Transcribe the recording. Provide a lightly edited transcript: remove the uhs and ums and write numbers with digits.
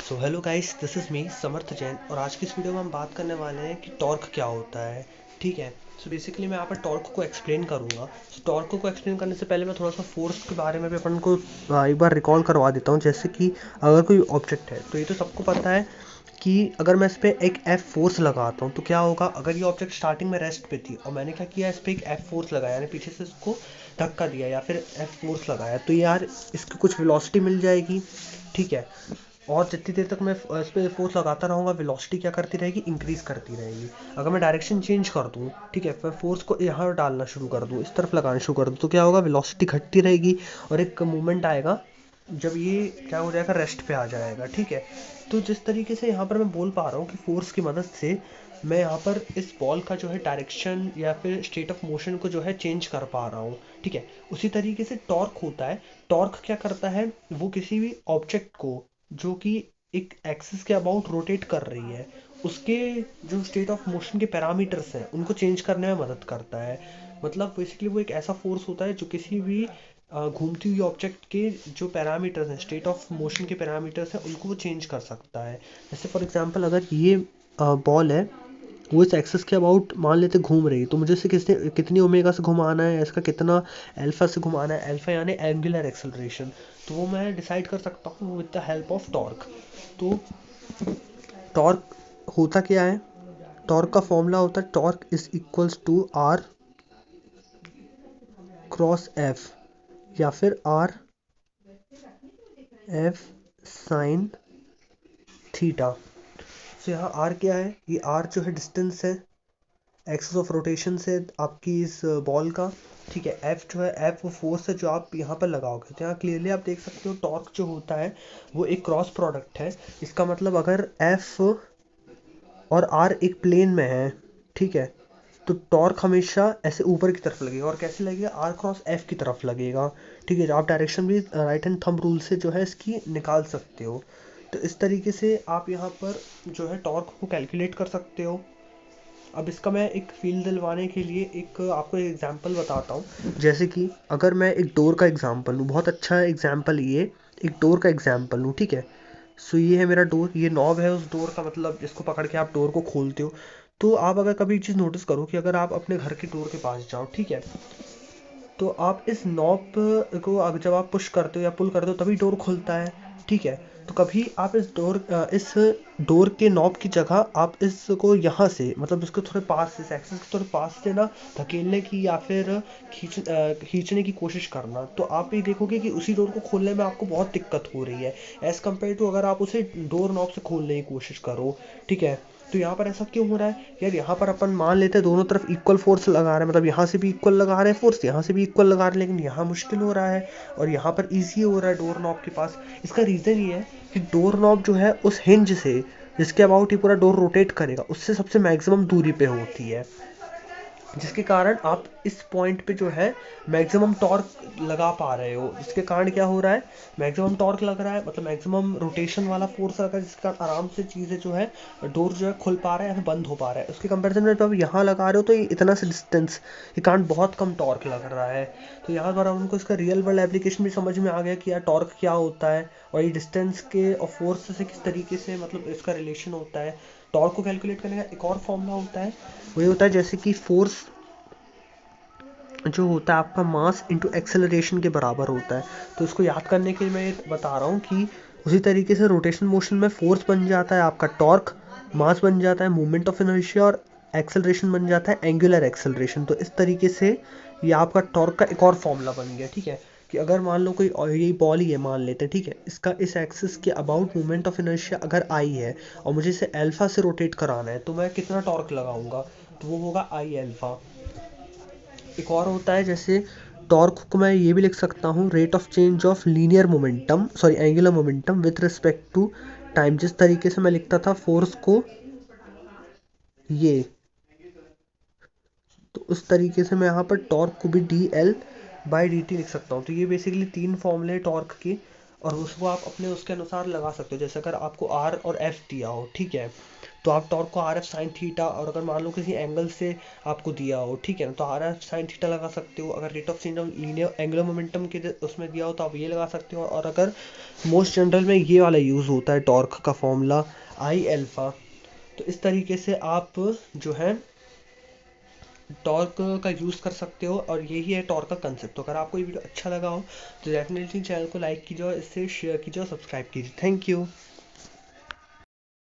So hello guys, this is me Samarth Jain और आज की इस वीडियो में हम बात करने वाले हैं कि टॉर्क क्या होता है। ठीक है। सो बेसिकली मैं यहाँ पर टॉर्क को एक्सप्लेन करूँगा। सो टॉर्क को एक्सप्लेन करने से पहले मैं थोड़ा सा फोर्स के बारे में भी अपन को एक बार रिकॉल करवा देता हूँ। जैसे कि अगर कोई ऑब्जेक्ट है तो ये तो सबको पता है कि अगर मैं इस पर एक एफ फोर्स लगाता हूँ तो क्या होगा। अगर ये ऑब्जेक्ट स्टार्टिंग में रेस्ट पे थी और मैंने क्या किया, इस पर एक एफ फोर्स लगाया, यानी पीछे से इसको धक्का दिया या फिर एफ फोर्स लगाया, तो यार इसकी कुछ वेलोसिटी मिल जाएगी। ठीक है। और जितनी देर तक मैं इस पर फोर्स लगाता रहूँगा, वेलोसिटी क्या करती रहेगी, इंक्रीज़ करती रहेगी। अगर मैं डायरेक्शन चेंज कर दूँ, ठीक है, मैं फोर्स को यहाँ डालना शुरू कर दूँ, इस तरफ लगाना शुरू कर दूँ, तो क्या होगा, वेलोसिटी घटती रहेगी और एक मोमेंट आएगा जब ये क्या हो जाएगा, रेस्ट पे आ जाएगा। ठीक है। तो जिस तरीके से यहाँ पर मैं बोल पा रहा हूँ कि फोर्स की मदद से मैं यहाँ पर इस बॉल का जो है डायरेक्शन या फिर स्टेट ऑफ मोशन को जो है चेंज कर पा रहा हूँ। ठीक है। उसी तरीके से टॉर्क होता है। टॉर्क क्या करता है, वो किसी भी ऑब्जेक्ट को जो कि एक एक्सिस के अबाउट रोटेट कर रही है, उसके जो स्टेट ऑफ मोशन के पैरामीटर्स हैं उनको चेंज करने में मदद करता है। मतलब बेसिकली वो एक ऐसा फोर्स होता है जो किसी भी घूमती हुई ऑब्जेक्ट के जो पैरामीटर्स हैं, स्टेट ऑफ मोशन के पैरामीटर्स हैं, उनको वो चेंज कर सकता है। जैसे फॉर एग्जांपल अगर ये बॉल है, वो इस एक्सिस के अबाउट मान लेते घूम रही है, तो मुझे इसे कितनी ओमेगा से घुमाना है, इसका कितना अल्फा से घुमाना है, अल्फा यानी एंगुलर एक्सेलरेशन, तो वो मैं डिसाइड कर सकता हूँ with the help of torque. तो टॉर्क होता क्या है, टॉर्क का फॉर्मूला होता है torque is equals to R cross F या फिर आर एफ साइन थीटा। तो यहाँ आर क्या है, ये आर जो है डिस्टेंस है, एक्सिस ऑफ रोटेशन से आपकी इस बॉल का। ठीक है। एफ जो है, एफ वो फोर्स है जो आप यहाँ पर लगाओगे। तो यहाँ क्लियरली आप देख सकते हो टॉर्क जो होता है वो एक क्रॉस प्रोडक्ट है। इसका मतलब अगर एफ और आर एक प्लेन में है, ठीक है, तो टॉर्क हमेशा ऐसे ऊपर की तरफ लगेगा। और कैसे लगेगा, आर क्रॉस एफ की तरफ लगेगा। ठीक है। आप डायरेक्शन भी राइट हैंड थंब रूल से जो है इसकी निकाल सकते हो। तो इस तरीके से आप यहाँ पर जो है टॉर्क को कैलकुलेट कर सकते हो। अब इसका मैं एक फील दिलवाने के लिए एक आपको एक एग्जांपल बताता हूँ। जैसे कि अगर मैं एक डोर का एग्जांपल लूँ, बहुत अच्छा एग्जांपल ये, एक डोर का एग्जांपल लूँ। ठीक है। सो ये है मेरा डोर, ये नॉब है उस डोर का, मतलब जिसको पकड़ के आप डोर को खोलते हो। तो आप अगर कभी एक चीज़ नोटिस करो कि अगर आप अपने घर के डोर के पास जाओ, ठीक है, तो आप इस नॉब को जब आप पुश करते हो या पुल करते हो तभी डोर खुलता है। ठीक है। तो कभी आप इस डोर के नॉब की जगह आप इसको यहाँ से, मतलब इसको थोड़े पास से, इस एक्सिस के थोड़े पास से ना धकेलने की या फिर खींचने की कोशिश करना, तो आप ये देखोगे कि उसी डोर को खोलने में आपको बहुत दिक्कत हो रही है एज़ कम्पेयर टू अगर आप उसे डोर नॉब से खोलने की कोशिश करो। ठीक है। तो यहाँ पर ऐसा क्यों हो रहा है यार, यहाँ पर अपन मान लेते हैं दोनों तरफ इक्वल फोर्स लगा रहे हैं, मतलब यहाँ से भी इक्वल लगा रहे हैं फोर्स, यहाँ से भी इक्वल लगा रहे हैं, लेकिन यहाँ मुश्किल हो रहा है और यहाँ पर इजी हो रहा है डोर नॉब के पास। इसका रीज़न ये है कि डोर नॉब जो है उस हिंज से जिसके अबाउट ये पूरा डोर रोटेट करेगा उससे सबसे मैक्सिमम दूरी पे होती है, जिसके कारण आप इस पॉइंट पे जो है मैक्सिमम टॉर्क लगा पा रहे हो। जिसके कारण क्या हो रहा है, मैक्सिमम टॉर्क लग रहा है, मतलब मैक्सिमम रोटेशन वाला फोर्स लगा है, जिसके कारण आराम से चीज़ें जो है, डोर जो है खुल पा रहा है या फिर बंद हो पा रहा है। उसके कंपैरिजन में जब आप यहाँ लगा रहे हो तो ये इतना सा डिस्टेंस के कारण बहुत कम टॉर्क लग रहा है। तो यहाँ पर हमको इसका रियल वर्ल्ड एप्लीकेशन भी समझ में आ गया कि यार टॉर्क क्या होता है और ये डिस्टेंस के और फोर्स से किस तरीके से मतलब इसका रिलेशन होता है। टॉर्क को कैलकुलेट करने का एक और फॉर्मूला होता है, वो ये होता है जैसे कि फोर्स जो होता है आपका मास इंटू एक्सेलरेशन के बराबर होता है। तो इसको याद करने के लिए मैं ये बता रहा हूँ कि उसी तरीके से रोटेशन मोशन में फोर्स बन जाता है आपका टॉर्क, मास बन जाता है मोमेंट ऑफ इनर्शिया और एक्सेलरेशन बन जाता है एंगुलर एक्सेलरेशन। तो इस तरीके से ये आपका टॉर्क का एक और फॉर्मूला बन गया। ठीक है। कि अगर मान लो कोई यही बॉल ही है मान लेते हैं, ठीक है, इसका इस एक्सिस के अबाउट मोमेंट ऑफ इनर्शिया अगर आई है और मुझे इसे अल्फा से रोटेट कराना है, तो मैं कितना टॉर्क लगाऊंगा, तो वो होगा आई अल्फा। एक और होता है जैसे टॉर्क को मैं ये भी लिख सकता हूँ, rate of change of linear momentum, sorry angular momentum with respect to time. जिस तरीके से मैं लिखता था फोर्स को ये, तो उस तरीके से मैं यहाँ पर टॉर्क को भी D L by D T लिख सकता हूँ। तो ये बेसिकली तीन फॉर्मूले टॉर्क के। और उसको आप अपने उसके अनुसार लगा सकते हो। जैसे अगर आपको आर और एफ दिया हो, ठीक है, तो आप टॉर्क को आर एफ साइन थीटा, और अगर मान लो किसी एंगल से आपको दिया हो, ठीक है ना, तो आर एफ साइन थीटा लगा सकते हो। अगर rate of change of linear angular momentum के उसमें दिया हो तो आप ये लगा सकते हो। और अगर मोस्ट जनरल में ये वाला यूज़ होता है टॉर्क का फॉर्मूला आई एल्फा। तो इस तरीके से आप जो है टॉर्क का यूज़ कर सकते हो, और यही है टॉर्क का कंसेप्ट। तो अगर आपको ये वीडियो अच्छा लगा हो तो डेफिनेटली चैनल को लाइक कीजिए और इससे शेयर कीजिए और सब्सक्राइब कीजिए। Thank you.